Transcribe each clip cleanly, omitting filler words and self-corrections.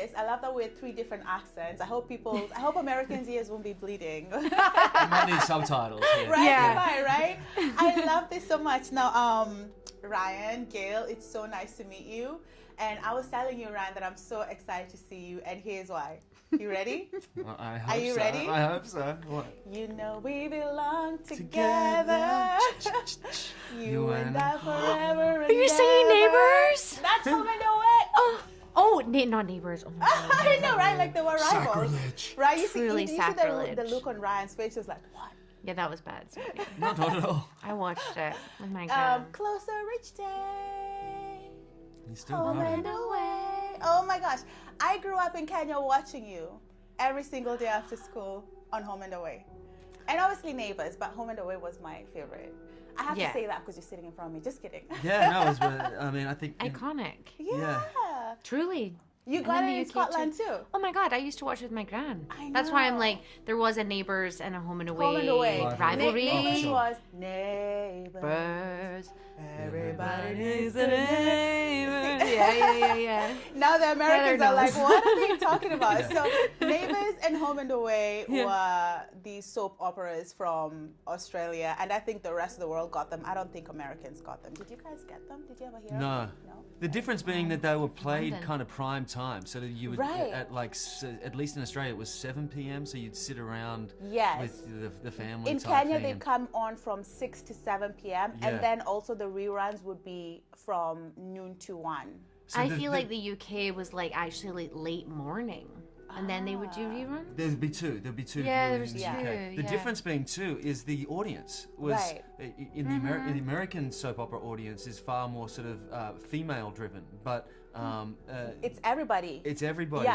this. I love that we had 3 different accents. I hope Americans' ears won't be bleeding. You might need subtitles. Yeah. Right? Yeah. Right? I love this so much. Now, Ryan, Gayle, it's so nice to meet you. And I was telling you, Ryan, that I'm so excited to see you, and here's why. You ready? Well, I hope Are you so. ready? I hope so. What? You know we belong together. You and I forever. Are you singing Neighbors? That's Home and Away. Not Neighbors. Oh my God. I know, right? Like they were rivals. Sacrilege. Right? You see, Truly you see sacrilege. the look on Ryan's face was like, what? Yeah, that was bad. Sorry. Not at all. I watched it with my God. Closer each day. You still Home got and it. away. Oh my gosh. I grew up in Kenya watching you every single day after school on Home and Away. And obviously Neighbors, but Home and Away was my favorite. I have to say that because you're sitting in front of me. Just kidding. Yeah, no, it was, I mean, I think... Iconic. Yeah. Truly. You And got then it the in UK Scotland too. too. Oh my God, I used to watch it with my gran. I That's why I'm know. like, there was a Neighbors and a Home and Away, Home and Away. rivalry. Neighbors sure. was Neighbors. Birds. Everybody needs a neighbor. Yeah. Now the Americans Heather are like, knows. what are they talking about? So Neighbors and Home and Away were these soap operas from Australia, and I think the rest of the world got them. I don't think Americans got them. Did you guys get them? Did you ever hear No. of them? No. The difference being that they were played London. kind of prime time, so that you would Right. at least in Australia it was 7 p.m. So you'd sit around Yes. with the family. In type Kenya, thing they and- come on from 6 to 7 p.m. Yeah. And then also the reruns would be from noon to 1. so I feel like the UK was like actually like late morning. And then they would do reruns? There'd be two. Yeah, there viewings was in the two, UK. The yeah. difference being too is the audience was Right. in the American soap opera audience is far more sort of female driven, but It's everybody. it's everybody.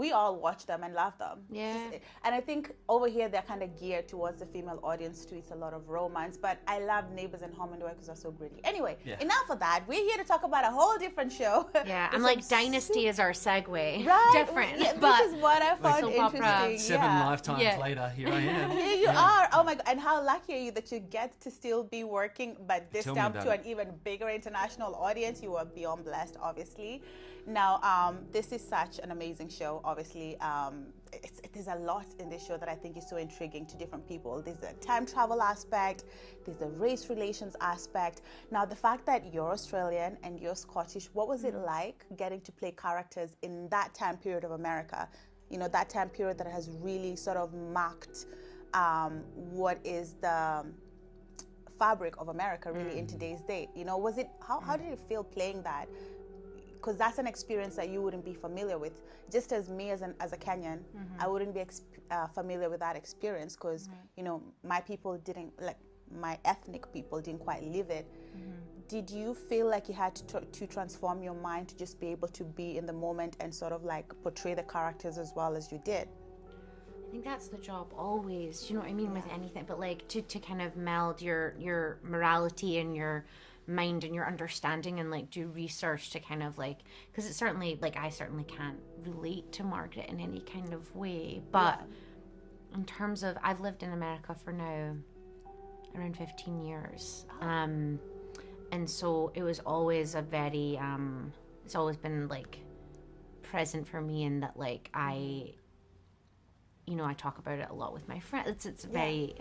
We all watch them and love them. Yeah. And I think over here they're kind of geared towards the female audience too. It's a lot of romance, but I love Neighbors and Home and Away because they're so gritty. Anyway, enough of that. We're here to talk about a whole different show. Yeah, With I'm like, some Dynasty is our segue. Right. Different. Yeah, but this is what I found soap opera. interesting. 7 yeah. lifetimes Yeah. later, here I am. Here you are. Oh my God. And how lucky are you that you get to still be working, but this Tell me time about to it. an even bigger international audience. You are beyond blessed, obviously. Now, this is such an amazing show, obviously. There's a lot in this show that I think is so intriguing to different people. There's a time travel aspect, there's a race relations aspect. Now, the fact that you're Australian and you're Scottish, what was it like getting to play characters in that time period of America? You know, that time period that has really sort of marked what is the fabric of America really in today's day. You know, was it, how did it feel playing that? Because that's an experience that you wouldn't be familiar with. Just as me as a Kenyan, I wouldn't be familiar with that experience because, you know, my people didn't, like my ethnic people didn't quite live it. Did you feel like you had to transform your mind to just be able to be in the moment and sort of like portray the characters as well as you did? I think that's the job always, you know what I mean, with anything, but like to kind of meld your morality and your mind and your understanding and like do research to kind of like, because it's certainly like I certainly can't relate to Margaret in any kind of way, but in terms of, I've lived in America for now around 15 years, and so it was always a very it's always been like present for me in that like I talk about it a lot with my friends. It's a very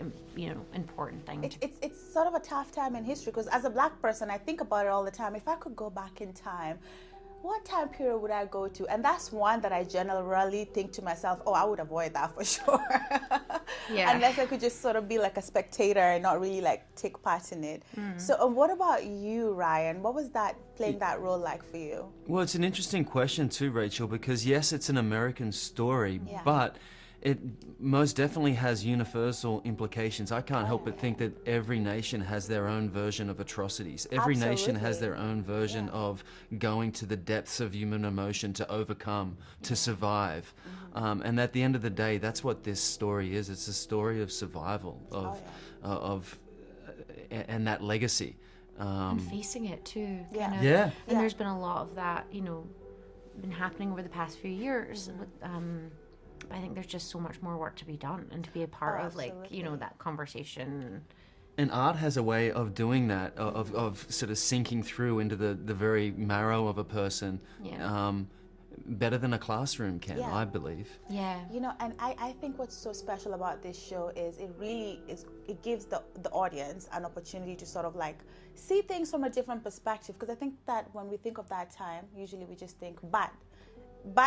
important thing. It's sort of a tough time in history because as a Black person, I think about it all the time. If I could go back in time, what time period would I go to? And that's one that I generally think to myself, oh, I would avoid that for sure. Yeah. Unless I could just sort of be like a spectator and not really like take part in it. So what about you, Ryan? What was that, playing that role like for you? Well, it's an interesting question too, Rachel, because yes, it's an American story, but it most definitely has universal implications. I can't help but think that every nation has their own version of atrocities. Every nation has their own version of going to the depths of human emotion to overcome, to survive. And at the end of the day, that's what this story is. It's a story of survival, and that legacy. And facing it too. Kind of. Yeah. And there's been a lot of that, been happening over the past few years. With, I think there's just so much more work to be done and to be a part of that conversation. And art has a way of doing that, of sort of sinking through into the very marrow of a person, better than a classroom can, Yeah. I believe. Yeah. You know, and I think what's so special about this show is it gives the audience an opportunity to sort of like see things from a different perspective, because I think that when we think of that time, usually we just think bad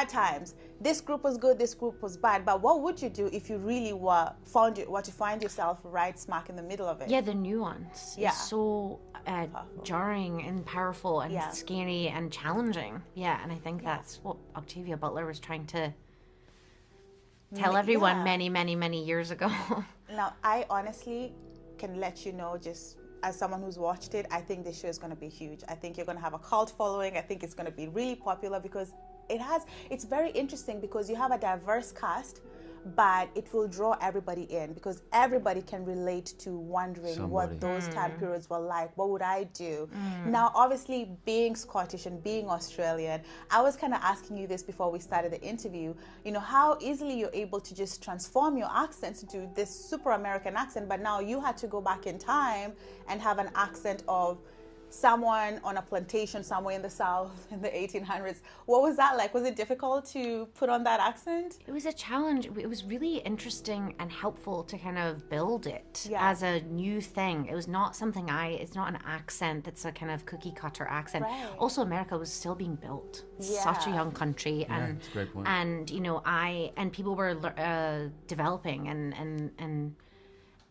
times. This group was good, this group was bad. But what would you do if you really were to find yourself right smack in the middle of it? Yeah, the nuance Yeah. is so jarring and powerful and Yeah. scary and challenging. Yeah, and I think that's what Octavia Butler was trying to tell everyone Yeah. many, many, many years ago. Now, I honestly can let you know, just as someone who's watched it, I think this show is going to be huge. I think you're going to have a cult following. I think it's going to be really popular because it's very interesting because you have a diverse cast, but it will draw everybody in because everybody can relate to wondering what those time periods were like. What would I do? Now, obviously, being Scottish and being Australian, I was kind of asking you this before we started the interview, you know, how easily you're able to just transform your accent into this super American accent, but now you had to go back in time and have an accent of someone on a plantation somewhere in the South in the 1800s. What was that like? Was it difficult to put on that accent? It was a challenge. It was really interesting and helpful to kind of build it Yeah. as a new thing. It was not something it's not an accent that's a kind of cookie cutter accent. Right. Also, America was still being built. Such a Yeah. young country. And that's a great point. And, you know, people were developing and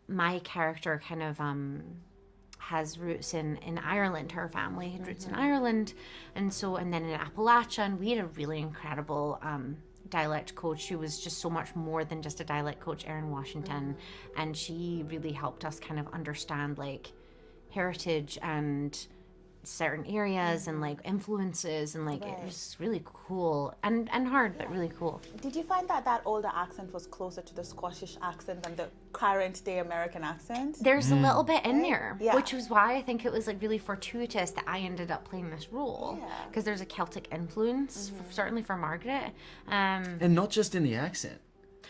my character kind of, has roots in Ireland. Her family had roots in Ireland, and then in Appalachia, and we had a really incredible dialect coach who was just so much more than just a dialect coach, Erin Washington, and she really helped us kind of understand like heritage and certain areas and like influences, and like it was really cool and hard, but really cool. Did you find that older accent was closer to the Scottish accent than the current day American accent? There's a little bit in there, Yeah. which was why I think it was like really fortuitous that I ended up playing this role, Yeah. because there's a Celtic influence, certainly for Margaret. And not just in the accent.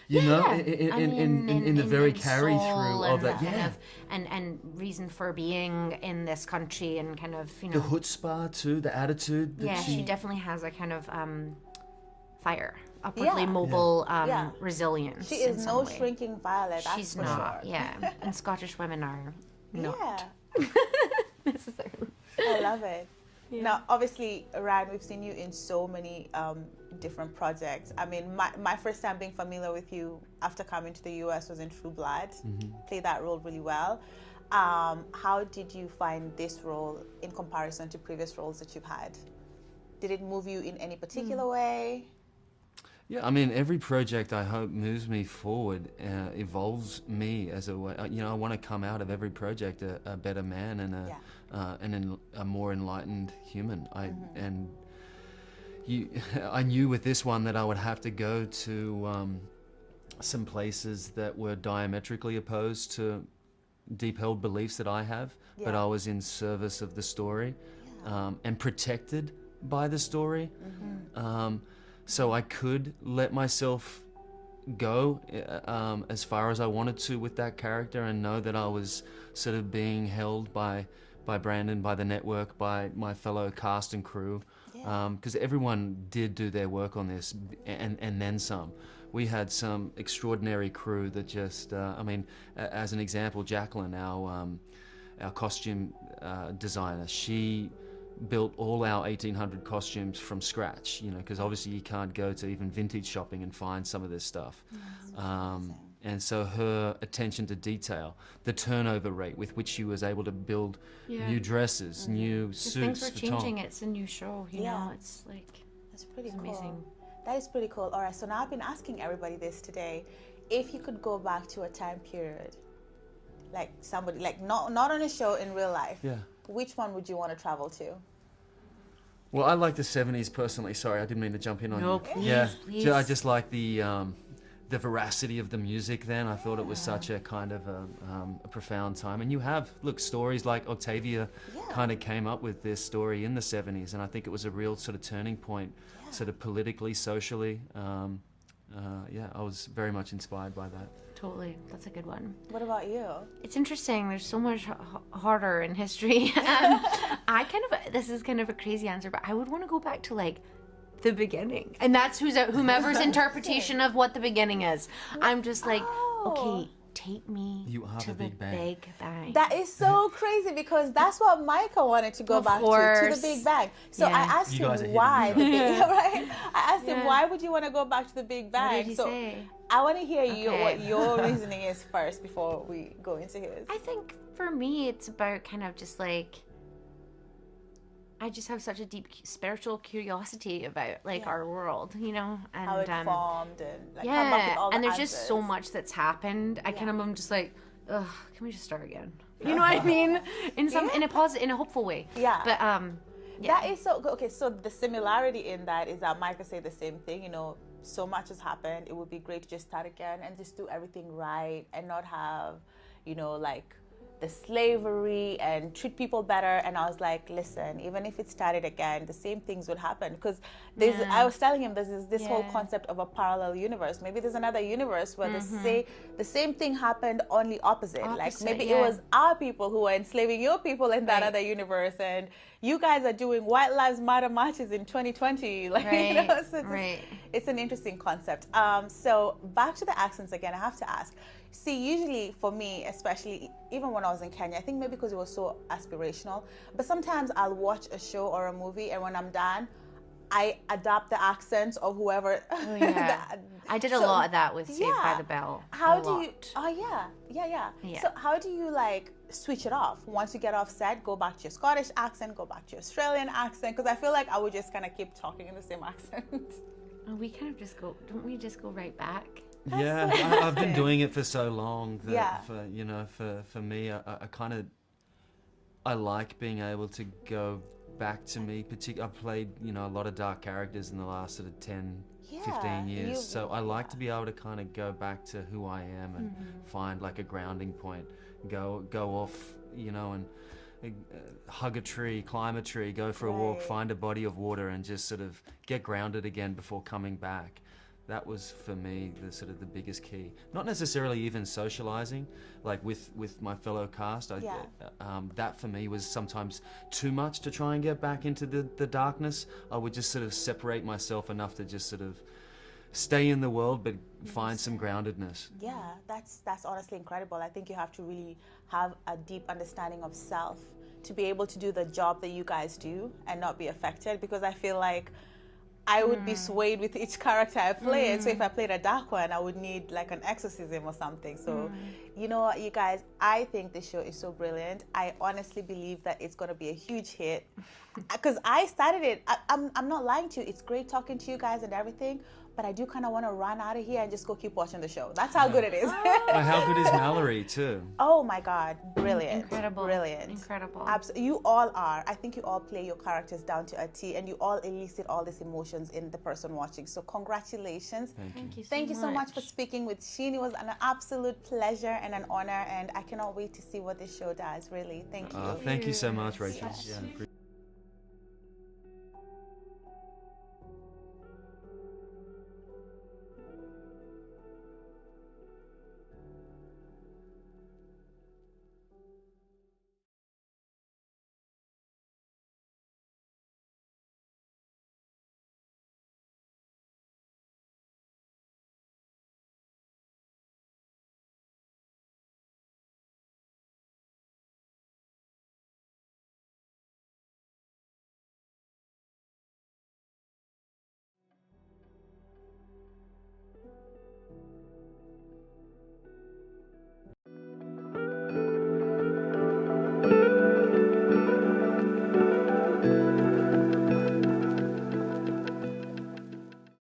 You know, in the very carry through of that, and reason for being in this country, and kind of, you the know, chutzpah too, the attitude. That she definitely has a kind of fire, upwardly Yeah. mobile Yeah. resilience. She in is some no way. shrinking violet, that's She's for not, sure. yeah. And Scottish women are not Yeah. necessarily. I love it. Now, obviously, Ryan, we've seen you in so many different projects. I mean, my first time being familiar with you after coming to the US was in True Blood. Played that role really well. How did you find this role in comparison to previous roles that you've had? Did it move you in any particular way? Yeah, I mean, every project I hope moves me forward, evolves me as a way. You know, I want to come out of every project a better man and a more enlightened human. I knew with this one that I would have to go to some places that were diametrically opposed to deep-held beliefs that I have, but I was in service of the story and protected by the story. So I could let myself go as far as I wanted to with that character, and know that I was sort of being held by Brandon, by the network, by my fellow cast and crew, because everyone did do their work on this, and then some. We had some extraordinary crew that just, I mean, as an example, Jacqueline, our costume designer, she built all our 1800 costumes from scratch, you know, because obviously you can't go to even vintage shopping and find some of this stuff. And so her attention to detail, the turnover rate with which she was able to build new dresses, new suits. Things were changing. It's a new show, you know. It's like, that's pretty it's cool. amazing. That is pretty cool. All right, so now I've been asking everybody this today. If you could go back to a time period, like somebody, like not on a show, in real life, which one would you want to travel to? Well, I like the 70s personally. Sorry, I didn't mean to jump in on you. No, please. I just like the veracity of the music then. I thought it was such a kind of a profound time. And you have, look, stories like Octavia kind of came up with this story in the 70s, and I think it was a real sort of turning point, sort of politically, socially. I was very much inspired by that. Totally. That's a good one. What about you? It's interesting. There's so much harder in history. This is kind of a crazy answer, but I would want to go back to like the beginning. And that's whomever's interpretation of what the beginning is. I'm just like, okay, take me to the Big Bang. That is so crazy because that's what Micah wanted to go back to the Big Bang. So I asked him why the Big Bang. I asked him, why would you want to go back to the Big Bang? What did he say? I want to hear what your reasoning is first before we go into his. I think for me, it's about kind of just like, I just have such a deep spiritual curiosity about like our world, you know, and how it formed and like come up with all the there's answers. just so much that's happened. I kind of am just like, ugh, can we just start again? You know what I mean? In a positive, in a hopeful way. Yeah. But that is so okay. So the similarity in that is that Micah said the same thing. You know, so much has happened. It would be great to just start again and just do everything right and not have, you know, like the slavery and treat people better. And I was like, listen, even if it started again, the same things would happen because I was telling him there's this whole concept of a parallel universe. Maybe there's another universe where the same thing happened, only opposite. Like maybe it was our people who were enslaving your people in that other universe, and you guys are doing White Lives Matter marches in 2020. Like you know, so it's an interesting concept. So back to the accents again. I have to ask. See, usually for me, especially even when I was in Kenya, I think maybe because it was so aspirational, but sometimes I'll watch a show or a movie and when I'm done, I adapt the accents of whoever. Oh, yeah. I did a lot of that with Saved by the Bell. How do you? Oh yeah. So how do you like switch it off? Once you get off set, go back to your Scottish accent, go back to your Australian accent, because I feel like I would just kind of keep talking in the same accent. Oh, we kind of just go. Don't we just go right back? I've been doing it for so long that for me, I kind of like being able to go back to me. I've played a lot of dark characters in the last sort of 10, 15 years, so I like to be able to kind of go back to who I am and find like a grounding point. Go off, and hug a tree, climb a tree, go for a walk, find a body of water, and just sort of get grounded again before coming back. That was for me the biggest key. Not necessarily even socializing, like with my fellow cast. That for me was sometimes too much to try and get back into the darkness. I would just sort of separate myself enough to just sort of stay in the world, but find some groundedness. Yeah, that's honestly incredible. I think you have to really have a deep understanding of self to be able to do the job that you guys do and not be affected, because I feel like I would be swayed with each character I play. And so if I played a dark one, I would need like an exorcism or something. So, you know what, you guys, I think the show is so brilliant. I honestly believe that it's going to be a huge hit. Because I started it. I'm not lying to you. It's great talking to you guys and everything. But I do kind of want to run out of here and just go keep watching the show. That's how good it is. How good is Mallory too? Oh my God, brilliant. Incredible. Brilliant. Incredible. Absolutely. You all are. I think you all play your characters down to a T, and you all elicit all these emotions in the person watching. So congratulations. Thank you. Thank you so much for speaking with Sheen. It was an absolute pleasure and an honor, and I cannot wait to see what this show does, really. Thank you. Thank you so much, Rachel. Yeah.